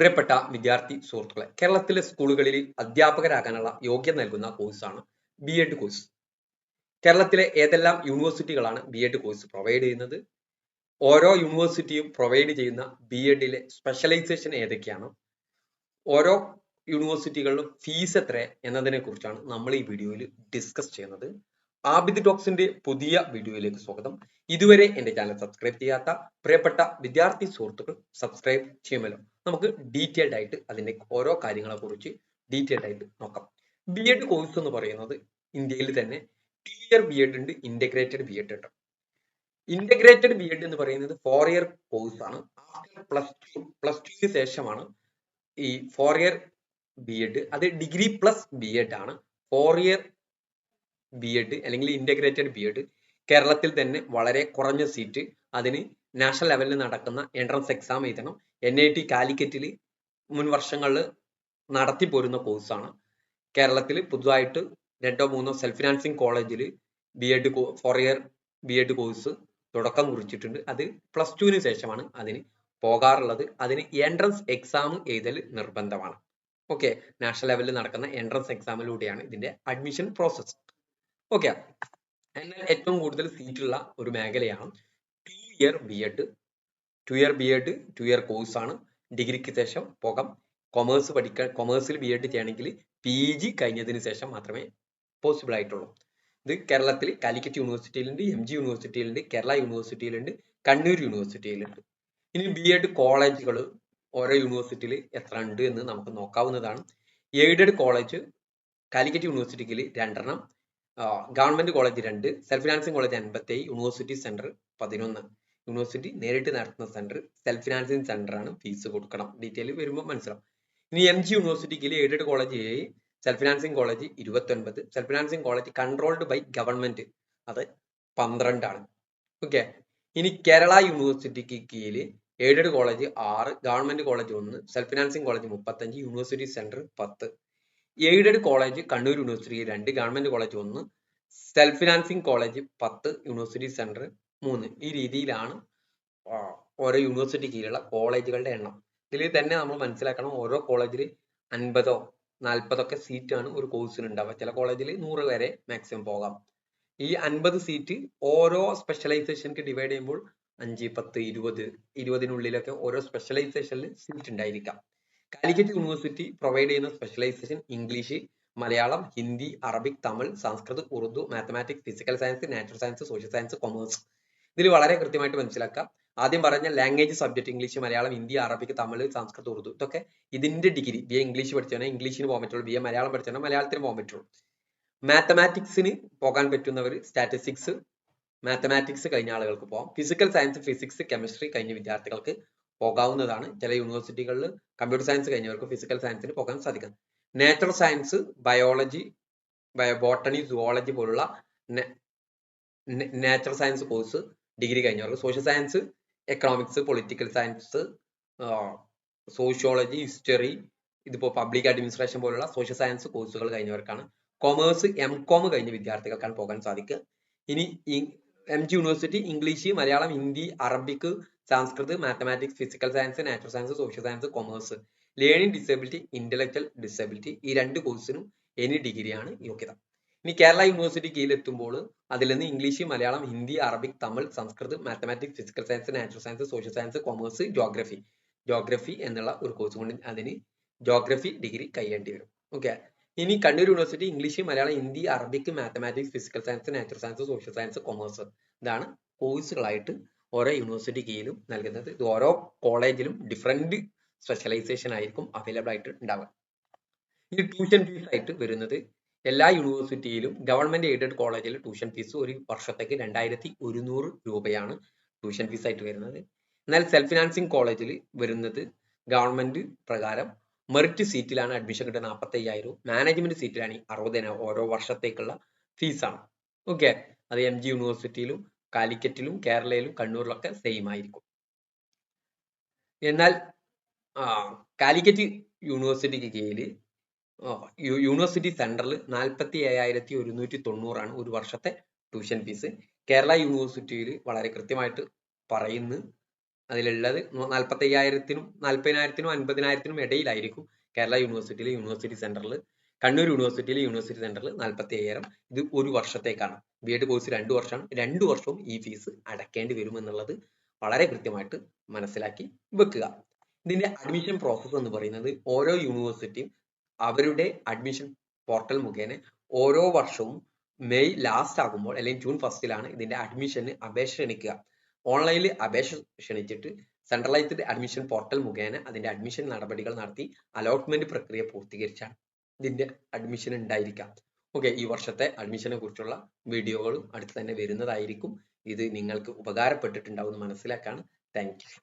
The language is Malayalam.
പ്രിയപ്പെട്ട വിദ്യാർത്ഥി സുഹൃത്തുക്കളെ, കേരളത്തിലെ സ്കൂളുകളിൽ അധ്യാപകരാകാനുള്ള യോഗ്യത നൽകുന്ന കോഴ്സാണ് ബി.എഡ് കോഴ്സ്. കേരളത്തിലെ ഏതെല്ലാം യൂണിവേഴ്സിറ്റികളാണ് ബി.എഡ് കോഴ്സ് പ്രൊവൈഡ് ചെയ്യുന്നത്? ഓരോ യൂണിവേഴ്സിറ്റിയും പ്രൊവൈഡ് ചെയ്യുന്ന ബി.എഡിലെ സ്പെഷ്യലൈസേഷൻ ഏതൊക്കെയാണ്? ഓരോ യൂണിവേഴ്സിറ്റികളിലും ഫീസ് എത്ര എന്നതിനെ കുറിച്ചാണ് നമ്മൾ ഈ വീഡിയോയിൽ ഡിസ്കസ് ചെയ്യുന്നത്. ആബിദ് ടോക്സിന്റെ പുതിയ വീഡിയോയിലേക്ക് സ്വാഗതം. ഇതുവരെ എന്റെ ചാനൽ സബ്സ്ക്രൈബ് ചെയ്യാത്ത പ്രിയപ്പെട്ട വിദ്യാർത്ഥി സുഹൃത്തുക്കൾ സബ്സ്ക്രൈബ് ചെയ്യുമല്ലോ. നമുക്ക് ഡീറ്റെയിൽഡ് ആയിട്ട് അതിന്റെ ഓരോ കാര്യങ്ങളെ കുറിച്ച് ഡീറ്റെയിൽഡ് ആയിട്ട് നോക്കാം. ബി.എഡ് കോഴ്സ് എന്ന് പറയുന്നത് ഇന്ത്യയിൽ തന്നെ 2 ഇയർ ബി.എഡ് ഉണ്ട്, ഇന്റഗ്രേറ്റഡ് ബി.എഡ് ഉണ്ട്. ഇന്റഗ്രേറ്റഡ് ബി.എഡ് എന്ന് പറയുന്നത് 4 ഇയർ കോഴ്സ് ആണ്. ആഫ്റ്റർ പ്ലസ് ടുവിന് ശേഷമാണ് ഈ 4 ഇയർ ബി.എഡ്. അത് ഡിഗ്രി പ്ലസ് ബി.എഡ് ആണ്. 4 ഇയർ ബി.എഡ് അല്ലെങ്കിൽ ഇന്റഗ്രേറ്റഡ് ബി.എഡ് കേരളത്തിൽ തന്നെ വളരെ കുറഞ്ഞ സീറ്റ്, അതിന് നാഷണൽ ലെവലിൽ നടക്കുന്ന എൻട്രൻസ് എക്സാം എഴുതണം. NIT കാലിക്കറ്റിൽ മുൻ വർഷങ്ങളിൽ നടത്തി പോരുന്ന കോഴ്സാണ്. കേരളത്തിൽ പുതുതായിട്ട് 2 or 3 സെൽഫ് ഫിനാൻസിങ് കോളേജിൽ ബി.എഡ് 4 ഇയർ ബി.എഡ് കോഴ്സ് തുടക്കം കുറിച്ചിട്ടുണ്ട്. അത് പ്ലസ് ടുവിന് ശേഷമാണ് അതിന് പോകാറുള്ളത്. അതിന് എൻട്രൻസ് എക്സാം എഴുതൽ നിർബന്ധമാണ്. ഓക്കെ, നാഷണൽ ലെവലിൽ നടക്കുന്ന എൻട്രൻസ് എക്സാമിലൂടെയാണ് ഇതിന്റെ അഡ്മിഷൻ പ്രോസസ്. ഓക്കെ, എന്നാൽ ഏറ്റവും കൂടുതൽ സീറ്റുള്ള ഒരു മേഖലയാണ് 2 ഇയർ ബി.എഡ്. 2 ഇയർ ബി.എഡ് 2 ഇയർ കോഴ്സ് ആണ്. ഡിഗ്രിക്ക് ശേഷം പോകാം. കൊമേഴ്സിൽ ബി.എഡ് ചെയ്യണമെങ്കിൽ PG കഴിഞ്ഞതിന് ശേഷം മാത്രമേ പോസിബിൾ ആയിട്ടുള്ളൂ. ഇത് കേരളത്തിൽ കാലിക്കറ്റ് യൂണിവേഴ്സിറ്റിയിലുണ്ട്, MG യൂണിവേഴ്സിറ്റിയിലുണ്ട്, കേരള യൂണിവേഴ്സിറ്റിയിലുണ്ട്, കണ്ണൂർ യൂണിവേഴ്സിറ്റിയിലുണ്ട്. ഇനി ബി.എഡ് കോളേജുകൾ ഓരോ യൂണിവേഴ്സിറ്റിയിൽ എത്ര ഉണ്ട് എന്ന് നമുക്ക് നോക്കാവുന്നതാണ്. എയ്ഡഡ് കോളേജ് കാലിക്കറ്റ് യൂണിവേഴ്സിറ്റിയിൽ 2 government college 2, self financing college 57, university centre 11. യൂണിവേഴ്സിറ്റി നേരിട്ട് നടത്തുന്ന സെന്റർ സെൽഫ് ഫിനാൻസിങ് സെന്റർ ആണ്, ഫീസ് കൊടുക്കണം. ഡീറ്റെയിൽ വരുമ്പോൾ മനസ്സിലാവും. ഇനി MG യൂണിവേഴ്സിറ്റിയിൽ aided college 7, self financing college 29, self financing college controlled by government അത് 12 ആണ്. ഓക്കെ, ഇനി കേരള യൂണിവേഴ്സിറ്റിക്ക് കീഴിൽ aided college 6, government college 1, self financing college 35, university centre 10. Aided college Kannur university 2, government college 1, self financing college 10, university centre 3. ഈ രീതിയിലാണ് ഓരോ യൂണിവേഴ്സിറ്റി കീഴിലുള്ള കോളേജുകളുടെ എണ്ണം. ഇതിൽ തന്നെ നമ്മൾ മനസ്സിലാക്കണം, ഓരോ കോളേജിൽ 50 or 40 സീറ്റ് ആണ് ഒരു കോഴ്സിന് ഉണ്ടാവുക. ചില കോളേജിൽ 100 വരെ മാക്സിമം പോകാം. ഈ 50 സീറ്റ് ഓരോ സ്പെഷ്യലൈസേഷൻക്ക് ഡിവൈഡ് ചെയ്യുമ്പോൾ 5, 10, 20, 20-നുള്ളിലൊക്കെ ഓരോ സ്പെഷ്യലൈസേഷനിൽ സീറ്റ് ഉണ്ടായിരിക്കാം. കാലിക്കറ്റ് യൂണിവേഴ്സിറ്റി പ്രൊവൈഡ് ചെയ്യുന്ന specialisation English, Malayalam, Hindi, Arabic, Tamil, Sanskrit, Urdu, mathematics, physical science, natural science, social science, commerce. ഇതിൽ വളരെ കൃത്യമായിട്ട് മനസ്സിലാക്കാം. ആദ്യം പറഞ്ഞ language subject English, Malayalam, Hindi, Arabic, Tamil, Sanskrit, Urdu ഇതൊക്കെ ഇതിന്റെ ഡിഗ്രി. BA ഇംഗ്ലീഷ് പഠിച്ചാൽ ഇംഗ്ലീഷിന് പോകാൻ പറ്റുള്ളൂ, BA മലയാളം പഠിച്ചാൽ മലയാളത്തിന് പോകാൻ പറ്റുള്ളൂ. മാത്തമാറ്റിക്സിന് പോകാൻ പറ്റുന്നവർ സ്റ്റാറ്റിസ്റ്റിക്സ്, മാത്തമാറ്റിക്സ് കഴിഞ്ഞ ആളുകൾക്ക് പോകാം. ഫിസിക്കൽ സയൻസ്, ഫിസിക്സ്, കെമിസ്ട്രി കഴിഞ്ഞ വിദ്യാർത്ഥികൾക്ക് പോകാവുന്നതാണ്. ചില യൂണിവേഴ്സിറ്റികളിൽ കമ്പ്യൂട്ടർ സയൻസ് കഴിഞ്ഞവർക്ക് ഫിസിക്കൽ സയൻസിന് പോകാൻ സാധിക്കും. Natural science, biology, botany, zoology പോലുള്ള നാച്ചുറൽ സയൻസ് കോഴ്സ് ഡിഗ്രി കഴിഞ്ഞവർക്ക്. Social science, economics, political science, sociology, history, ഇതിപ്പോ പബ്ലിക് അഡ്മിനിസ്ട്രേഷൻ പോലുള്ള സോഷ്യൽ സയൻസ് കോഴ്സുകൾ കഴിഞ്ഞവർക്കാണ്. കൊമേഴ്സ്, MCOM കഴിഞ്ഞ വിദ്യാർത്ഥികൾക്കാണ് പോകാൻ സാധിക്കുക. ഇനി MG university English, Malayalam, Hindi, Arabic, Sanskrit, mathematics, physical science, natural science, social science, commerce, learning disability, intellectual disability, ഈ 2 കോഴ്സിനും എനി ഡിഗ്രിയാണ് യോഗ്യത. ഇനി കേരള യൂണിവേഴ്സിറ്റി കീഴിലെത്തുമ്പോൾ അതിൽ നിന്ന് English, Malayalam, Hindi, Arabic, Tamil, Sanskrit, mathematics, physical science, natural science, social science, commerce, geography എന്നുള്ള ഒരു കോഴ്സ് കൊണ്ട് അതിന് ജോഗ്രഫി ഡിഗ്രി കഴിയേണ്ടി വരും. ഓക്കെ, ഇനി Kannur university English, Malayalam, Hindi, Arabic, mathematics, physical science, natural science, social science, commerce. ഇതാണ് കോഴ്സുകളായിട്ട് ഓരോ യൂണിവേഴ്സിറ്റി കീഴിലും നൽകുന്നത്. ഇത് ഓരോ കോളേജിലും ഡിഫറെന്റ് സ്പെഷ്യലൈസേഷൻ ആയിരിക്കും അവൈലബിൾ ആയിട്ട് ഉണ്ടാവുക. ഈ ട്യൂഷൻ ഫീസ് ആയിട്ട് വരുന്നത് എല്ലാ യൂണിവേഴ്സിറ്റിയിലും ഗവൺമെന്റ് എയ്ഡഡ് കോളേജിൽ ട്യൂഷൻ ഫീസ് ഒരു വർഷത്തേക്ക് 2100 രൂപയാണ് ട്യൂഷൻ ഫീസ് ആയിട്ട് വരുന്നത്. എന്നാൽ സെൽഫ് ഫിനാൻസിങ് കോളേജിൽ വരുന്നത് ഗവൺമെന്റ് പ്രകാരം മെറിറ്റ് സീറ്റിലാണ് അഡ്മിഷൻ കിട്ടുക 45,000, മാനേജ്മെന്റ് സീറ്റിലാണ് 60,000 ഓരോ വർഷത്തേക്കുള്ള ഫീസാണ്. ഓക്കെ, അത് MG യൂണിവേഴ്സിറ്റിയിലും കാലിക്കറ്റിലും കേരളയിലും കണ്ണൂരിലൊക്കെ സെയിം ആയിരിക്കും. എന്നാൽ കാലിക്കറ്റ് യൂണിവേഴ്സിറ്റിക്ക് കീഴിൽ യൂണിവേഴ്സിറ്റി സെന്ററിൽ 47,190 ആണ് ഒരു വർഷത്തെ ട്യൂഷൻ ഫീസ്. കേരള യൂണിവേഴ്സിറ്റിയിൽ വളരെ കൃത്യമായിട്ട് പറയുന്നു അതിലുള്ളത് 45,000-നും 40,000-നും 50,000-നും ഇടയിലായിരിക്കും കേരള യൂണിവേഴ്സിറ്റിയിൽ യൂണിവേഴ്സിറ്റി സെന്ററിൽ. കണ്ണൂർ യൂണിവേഴ്സിറ്റിയിൽ യൂണിവേഴ്സിറ്റി സെന്ററിൽ 45,000. ഇത് ഒരു വർഷത്തേക്കാണ്. B.Ed കോഴ്സ് 2 വർഷമാണ്. 2 വർഷവും ഈ ഫീസ് അടയ്ക്കേണ്ടി വരും എന്നുള്ളത് വളരെ കൃത്യമായിട്ട് മനസ്സിലാക്കി വെക്കുക. ഇതിന്റെ അഡ്മിഷൻ പ്രോസസ്സ് എന്ന് പറയുന്നത് ഓരോ യൂണിവേഴ്സിറ്റിയും അവരുടെ അഡ്മിഷൻ പോർട്ടൽ മുഖേന ഓരോ വർഷവും മെയ് ലാസ്റ്റ് ആകുമ്പോൾ അല്ലെങ്കിൽ ജൂൺ ഫസ്റ്റിലാണ് ഇതിന്റെ അഡ്മിഷന് അപേക്ഷ ക്ഷണിക്കുക. ഓൺലൈനിൽ അപേക്ഷ ക്ഷണിച്ചിട്ട് സെൻട്രലൈസ്ഡ് അഡ്മിഷൻ പോർട്ടൽ മുഖേന അതിന്റെ അഡ്മിഷൻ നടപടികൾ നടത്തി അലോട്ട്മെന്റ് പ്രക്രിയ പൂർത്തീകരിച്ചാണ് ഇതിന്റെ അഡ്മിഷൻ ഉണ്ടായിരിക്കാം. ഓക്കെ, ഈ വർഷത്തെ അഡ്മിഷനെ കുറിച്ചുള്ള വീഡിയോകൾ അടുത്ത് തന്നെ വരുന്നതായിരിക്കും. ഇത് നിങ്ങൾക്ക് ഉപകാരപ്പെട്ടിട്ടുണ്ടാവും എന്ന് മനസ്സിലാക്കാണ്. Thank you.